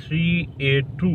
382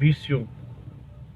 20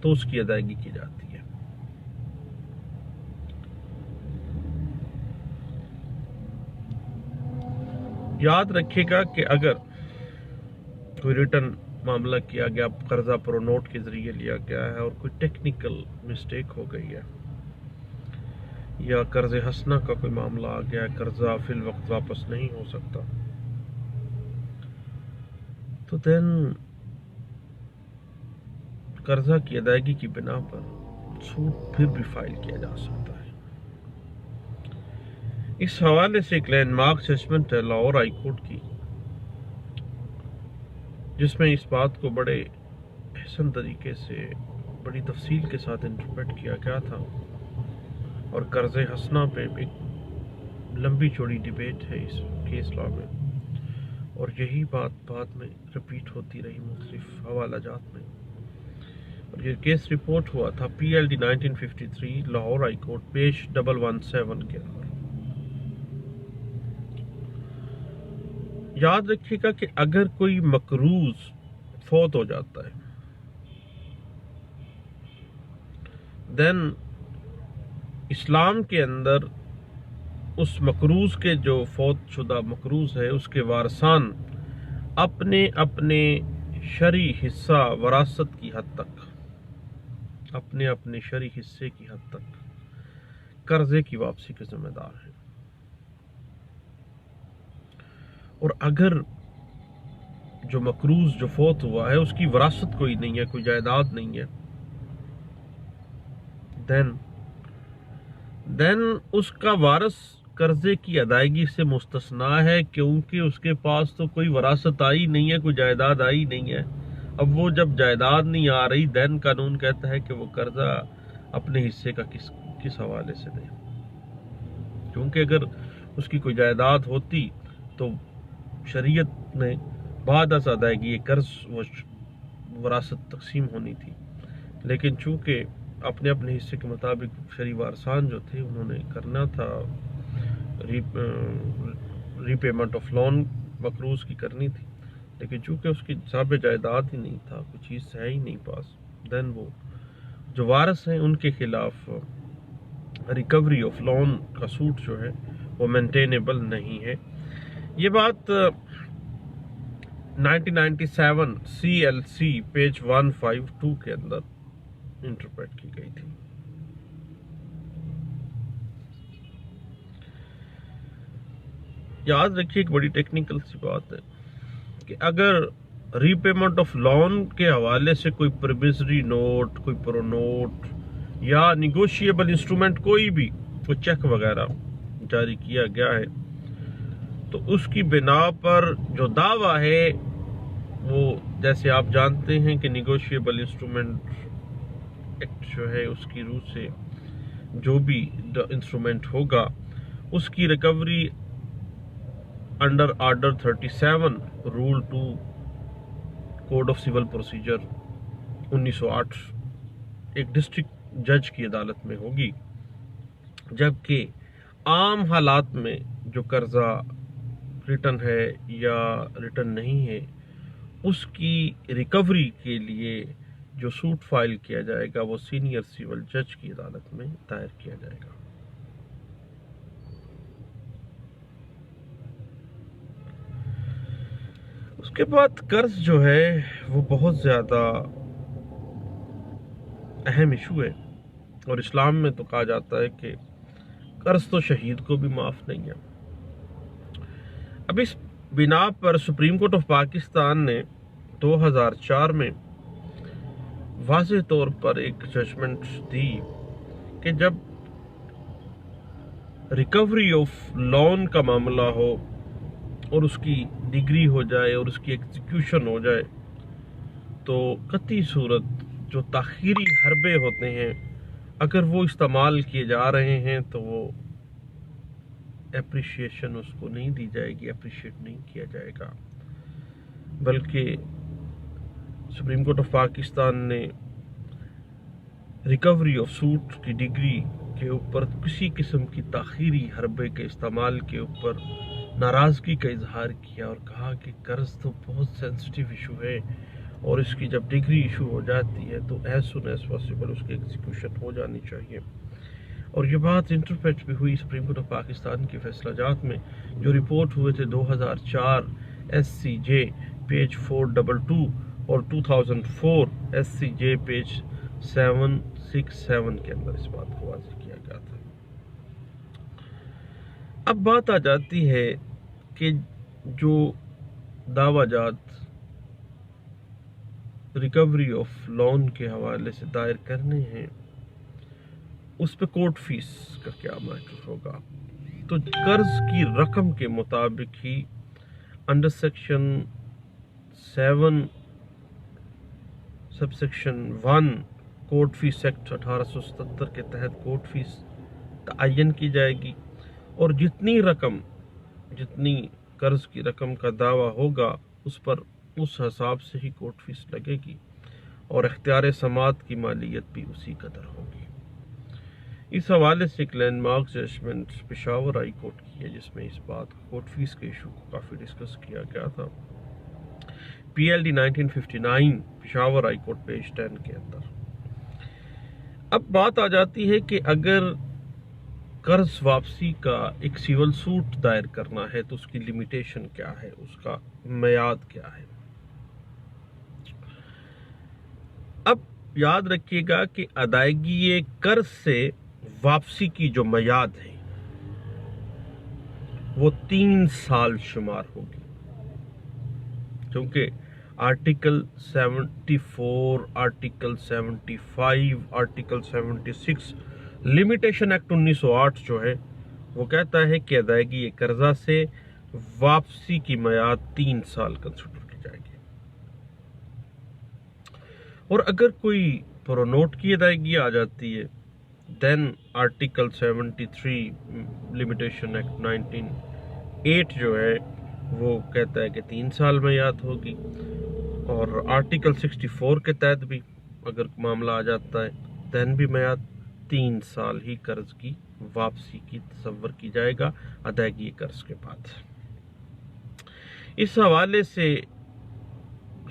تو اس کی ادائیگی کی جاتی ہے۔ یاد رکھیے گا کہ اگر کوئی ریٹرن معاملہ کیا گیا، قرضہ پرو نوٹ کے ذریعے لیا گیا ہے اور کوئی ٹیکنیکل مسٹیک ہو گئی ہے یا قرض حسنہ کا کوئی معاملہ آ گیا ہے، قرضہ فی الوقت واپس نہیں ہو سکتا، تو دین قرضہ کی ادائیگی کی بنا پر سوٹ پھر بھی فائل کیا جا سکتا ہے۔ اس حوالے سے ایک لینڈ مارک ججمنٹ ہے لاہور ہائی کورٹ کی، جس میں اس بات کو بڑے احسن طریقے سے بڑی تفصیل کے ساتھ انٹرپریٹ کیا گیا تھا، اور قرض حسنہ پہ ایک لمبی چوڑی ڈیبیٹ ہے اس کیس لا میں، اور یہی بات بعد میں رپیٹ ہوتی رہی مختلف حوالہ جات میں، اور یہ کیس رپورٹ ہوا تھا PLD 1953 لاہور ہائی کورٹ پیش 117 کے اندر۔ یاد رکھیے گا کہ اگر کوئی مقروض فوت ہو جاتا ہے دین اسلام کے اندر اس مقروض کے جو فوت شدہ مقروض ہے اس کے وارثان اپنے اپنے شرعی حصہ وراثت کی حد تک، اپنے اپنے شرعی حصے کی حد تک قرضے کی واپسی کے ذمہ دار ہیں۔ اور اگر جو مقروض جو فوت ہوا ہے اس کی وراثت کوئی نہیں ہے، کوئی جائیداد نہیں ہے، دین اس کا وارث قرضے کی ادائیگی سے مستثنا ہے، کیونکہ اس کے پاس تو کوئی وراثت آئی نہیں ہے، کوئی جائیداد آئی نہیں ہے۔ اب وہ جب جائیداد نہیں آ رہی دین قانون کہتا ہے کہ وہ قرضہ اپنے حصے کا کس حوالے سے دے، کیونکہ اگر اس کی کوئی جائیداد ہوتی تو شریعت نے بعد از ادائیگی یہ قرض وہ وراثت تقسیم ہونی تھی، لیکن چونکہ اپنے اپنے حصے کے مطابق شرعی وارثان جو تھے انہوں نے کرنا تھا، ری پیمنٹ آف لون مقروض کی کرنی تھی، لیکن چونکہ اس کی حساب جائیداد ہی نہیں تھا، کوئی چیز ہے ہی نہیں پاس، دین وہ جو وارث ہیں ان کے خلاف ریکوری آف لون کا سوٹ جو ہے وہ مینٹینیبل نہیں ہے۔ یہ بات 1997 CLC پیج 152 کے اندر انٹرپریٹ کی گئی تھی۔ یاد رکھیے ایک بڑی ٹیکنیکل سی بات ہے کہ اگر ری پیمنٹ آف لون کے حوالے سے کوئی پرومیسری نوٹ، کوئی پرو نوٹ یا نیگوشیبل انسٹرومنٹ کوئی بھی کوئی چیک وغیرہ جاری کیا گیا ہے تو اس کی بنا پر جو دعویٰ ہے وہ جیسے آپ جانتے ہیں کہ نیگوشیبل انسٹرومنٹ ایکٹ جو ہے اس کی روح سے جو بھی انسٹرومنٹ ہوگا اس کی recovery under order 37 rule 2 code of civil procedure 1908 ایک ڈسٹرکٹ جج کی عدالت میں ہوگی، جبکہ عام حالات میں جو قرضہ ریٹرن ہے یا ریٹرن نہیں ہے اس کی ریکوری کے لیے جو سوٹ فائل کیا جائے گا وہ سینئر سول جج کی عدالت میں دائر کیا جائے گا۔ اس کے بعد قرض جو ہے وہ بہت زیادہ اہم ایشو ہے، اور اسلام میں تو کہا جاتا ہے کہ قرض تو شہید کو بھی معاف نہیں ہے۔ اب اس بنا پر سپریم کورٹ آف پاکستان نے 2004 میں واضح طور پر ایک ججمنٹ دی کہ جب ریکوری آف لون کا معاملہ ہو اور اس کی ڈگری ہو جائے اور اس کی ایگزیکیوشن ہو جائے تو قطعی صورت جو تاخیری حربے ہوتے ہیں اگر وہ استعمال کیے جا رہے ہیں تو وہ اپریشیشن اس کو نہیں دی جائے گی، اپریشیٹ نہیں کیا جائے گا، بلکہ سپریم کورٹ آف پاکستان نے ریکوری آف سوٹ کی ڈگری کے اوپر کسی قسم کی تاخیری حربے کے استعمال کے اوپر ناراضگی کا اظہار کیا اور کہا کہ قرض تو بہت سینسٹیو ایشو ہے اور اس کی جب ڈگری ایشو ہو جاتی ہے تو ایز سون ایز پاسبل اس کی ایگزیکیوشن ہو جانی چاہیے. اور یہ بات انٹرپریٹ بھی ہوئی سپریم کورٹ آف پاکستان کے فیصلہ جات میں جو رپورٹ ہوئے تھے 2004 SCJ پیج 422 اور 2004 SCJ پیج 767 کے اندر اس بات کو واضح کیا گیا تھا. اب بات آ جاتی ہے کہ جو دعویٰ جات ریکوری آف لون کے حوالے سے دائر کرنے ہیں اس پہ کورٹ فیس کا کیا میٹر ہوگا. تو قرض کی رقم کے مطابق ہی under section 7 sub section 1 court fee act 1877 کے تحت کورٹ فیس تعین کی جائے گی اور جتنی قرض کی رقم کا دعویٰ ہوگا اس پر اس حساب سے ہی کورٹ فیس لگے گی اور اختیار سماعت کی مالیت بھی اسی قدر ہوگی. اس حوالے سے ایک landmark judgment Peshawar high court کی ہے جس میں اس بات کورٹ فیس کے ایشو کو کافی ڈسکس کیا گیا تھا. PLD 1959 Peshawar high court page 10 کے اندر. اب بات آ جاتی ہے کہ اگر قرض واپسی کا ایک سیول سوٹ دائر کرنا ہے تو اس کی لمیٹیشن کیا ہے, اس کا میعاد کیا ہے. اب یاد رکھیے گا کہ ادائیگی قرض سے واپسی کی جو میعاد ہے وہ 3 سال شمار ہوگی, کیونکہ article 74 article 75 article 76 limitation act 1908 جو ہے وہ کہتا ہے کہ ادائیگی قرضہ سے واپسی کی میعاد 3 سال کنسیڈر کی جائے گی. اور اگر کوئی پرونوٹ کی ادائیگی آ جاتی ہے دین آرٹیکل 73 لمیٹیشن ایکٹ 1908 جو ہے وہ کہتا ہے کہ 3 سال میعاد ہوگی. اور آرٹیکل 64 کے تحت بھی اگر معاملہ آ جاتا ہے دین بھی میعاد 3 سال ہی قرض کی واپسی کی تصور کی جائے گا ادائیگی قرض کے بعد. اس حوالے سے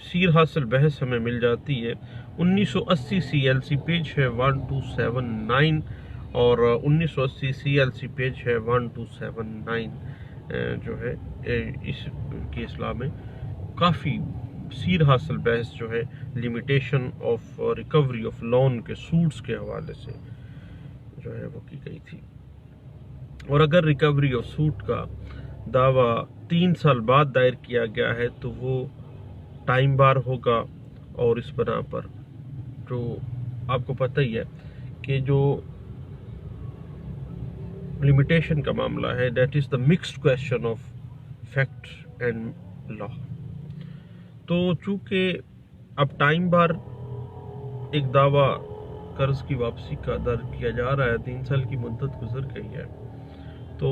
سیر حاصل بحث ہمیں مل جاتی ہے 1980 CLC پیج ہے 1279 اور 1980 CLC پیج ہے 1279 جو ہے اس کیس لا میں کافی سیر حاصل بحث جو ہے limitation of recovery of loan کے سوٹس کے حوالے سے جو ہے وہ کی گئی تھی. اور اگر ریکوری آف سوٹ کا دعویٰ 3 سال بعد دائر کیا گیا ہے تو وہ ٹائم بار ہوگا. اور اس بنا پر جو آپ کو پتہ ہی ہے کہ جو لمیٹیشن کا معاملہ ہے that is the mixed question of fact and law. تو چونکہ اب ٹائم بار ایک دعویٰ قرض کی واپسی کا در کیا جا رہا ہے 3 سال کی مدت گزر گئی ہے تو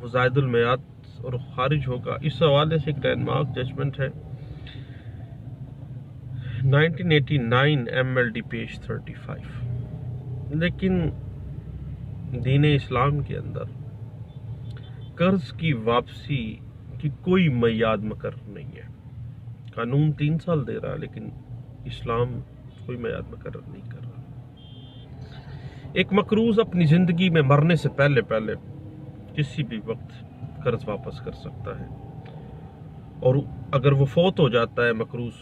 وہ زائد المیعاد اور خارج ہوگا. اس حوالے سے ایک لینڈ مارک ججمنٹ ہے 1989 MLD پیج 35. لیکن دین اسلام کے اندر قرض کی واپسی کی کوئی میعاد مقرر نہیں ہے. قانون 3 سال دے رہا لیکن اسلام کوئی میعاد مقرر نہیں کر رہا. ایک مقروض اپنی زندگی میں مرنے سے پہلے کسی بھی وقت قرض واپس کر سکتا ہے اور اگر وہ فوت ہو جاتا ہے مقروض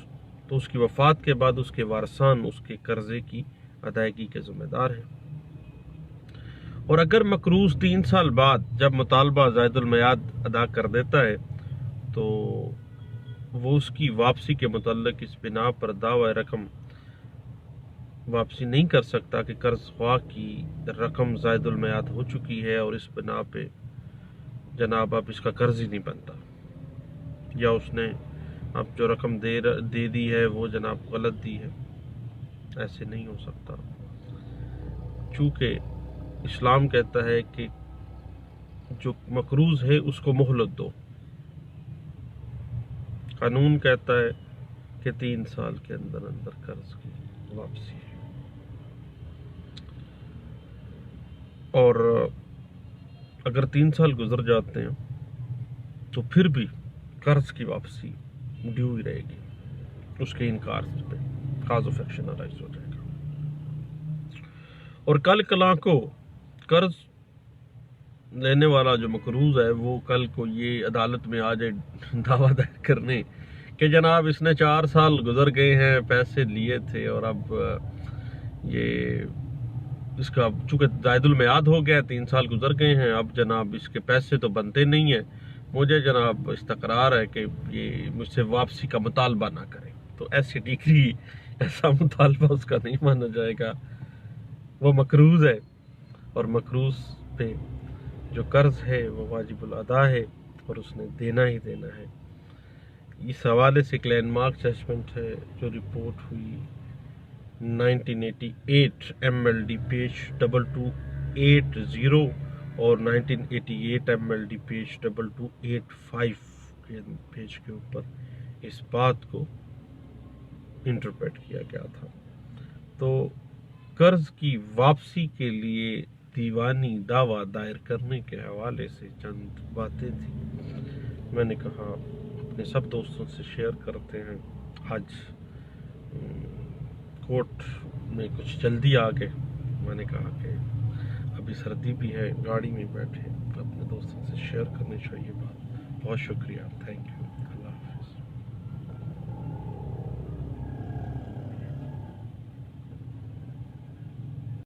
تو اس کی وفات کے بعد اس کے وارثان اس کے قرضے کی ادائیگی کے ذمہ دار ہیں. اور اگر مقروض 3 سال بعد جب مطالبہ زائد المیعاد ادا کر دیتا ہے تو وہ اس کی واپسی کے متعلق اس بنا پر دعوی رقم واپسی نہیں کر سکتا کہ قرض خواہ کی رقم زائد المیعاد ہو چکی ہے اور اس بنا پہ جناب اب اس کا قرض ہی نہیں بنتا یا اس نے اب جو رقم دے دی ہے وہ جناب غلط دی ہے. ایسے نہیں ہو سکتا چونکہ اسلام کہتا ہے کہ جو مقروض ہے اس کو مہلت دو. قانون کہتا ہے کہ 3 سال کے اندر قرض کی واپسی ہے. اور اگر 3 سال گزر جاتے ہیں تو پھر بھی قرض کی واپسی ڈیو ہی رہے گی. اس کے انکار پہ کاز آف ایکشن ارائز ہو جائے گا. اور کل کلاں کو قرض لینے والا جو مقروض ہے وہ کل کو یہ عدالت میں آ جائے دعویٰ دائر کرنے کہ جناب اس نے 4 سال گزر گئے ہیں، پیسے لیے تھے اور اب یہ اس کا چونکہ زائد المیعاد ہو گیا، 3 سال گزر گئے ہیں، اب جناب اس کے پیسے تو بنتے نہیں ہیں، مجھے جناب استقرار ہے کہ یہ مجھ سے واپسی کا مطالبہ نہ کرے. تو ایسی ڈگری ایسا مطالبہ اس کا نہیں مانا جائے گا. وہ مقروض ہے اور مقروض پہ جو قرض ہے وہ واجب الادا ہے اور اس نے دینا ہی دینا ہے. اس حوالے سے ایک لینڈ مارک ججمنٹ ہے جو رپورٹ ہوئی 1988 MLD پیج 2280 اور 1988 MLD پیج 2285 کے پیج کے اوپر اس بات کو انٹرپریٹ کیا گیا تھا. تو قرض کی واپسی کے لیے دیوانی دعویٰ دائر کرنے کے حوالے سے چند باتیں تھیں، میں نے کہا اپنے سب دوستوں سے شیئر کرتے ہیں. آج کورٹ میں کچھ جلدی آ گئے، میں نے کہا کہ ابھی سردی بھی ہے، گاڑی میں بیٹھے اپنے دوستوں سے شیئر کرنی چاہیے بات. بہت شکریہ، تھینک یو.